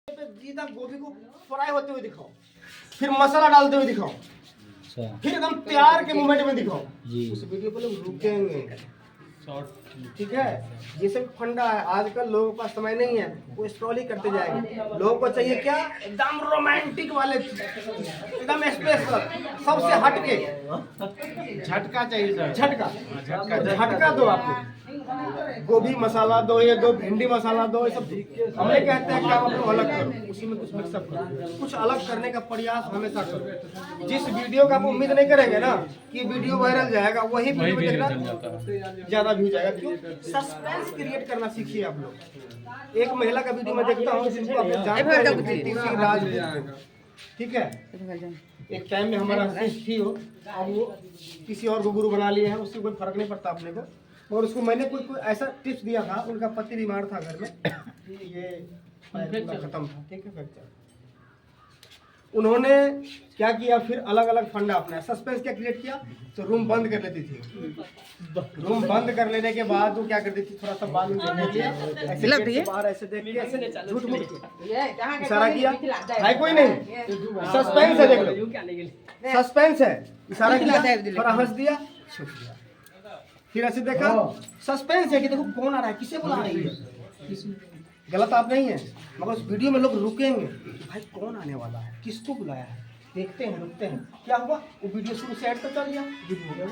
सीधा गोभी को फ्राई होते हुए दिखाओ, फिर मसाला डालते हुए दिखाओ, फिर एकदम तैयार के मोमेंट में दिखाओ। उस वीडियो पे लोग रुकेंगे। ठीक है, ये सब फंडा है। आजकल लोगों का समय नहीं है, वो स्क्रॉल ही करते जाएंगे। लोगों को चाहिए क्या? एकदम रोमांटिक वाले, एकदम स्पेशल, सबसे हटके झटका चाहिए सर। झटका झटका दो। आपको गोभी मसाला दो, ये दो भिंडी मसाला दो, ये सब हमें कहते हैं काम आप लोग अलग करो, उसी में कुछ मिक्सअप करो, कुछ अलग करने का प्रयास हमेशा करो। जिस वीडियो का आप उम्मीद नहीं करेंगे ना कि वीडियो वायरल जाएगा, वही वीडियो में देखना ज्यादा व्यू जाएगा। क्यों? सस्पेंस क्रिएट करना सीखिए आप लोग। एक महिला का वीडियो में देखता हूँ जिनको आप जानते हैं, राजपूत। ठीक है, एक टाइम में हमारा शिष्य थी वो, अब वो किसी और को गुरु बना लिए हैं, उससे कोई फर्क नहीं पड़ता अपने को। और उसको मैंने कोई ऐसा टिप्स दिया था, उनका पति बीमार था घर में, ये खत्म था। ठीक है, फ्रैक्चर। उन्होंने क्या किया, फिर अलग अलग फंडा अपना सस्पेंस क्या क्रिएट किया, तो रूम बंद कर लेती थी। रूम बंद कर लेने के बाद वो क्या करती थी, थोड़ा सा बाल बाहर ऐसे देख के ऐसे झूठ मूठ इशारा किया, है कोई नहीं, सस्पेंस है, देख लो सस्पेंस है, इशारा किया, थोड़ा हंस दिया, छुप गया। फिर ऐसे देखा, सस्पेंस है कि देखो कौन आ रहा है, किसे बुला रही है। गलत आप नहीं है, मगर उस वीडियो में लोग रुकेंगे कि भाई कौन आने वाला है, किसको बुलाया है, देखते हैं, रुकते हैं। क्या हुआ, वो वीडियो शुरू से एड तक कर दिया, वीडियो हो गया।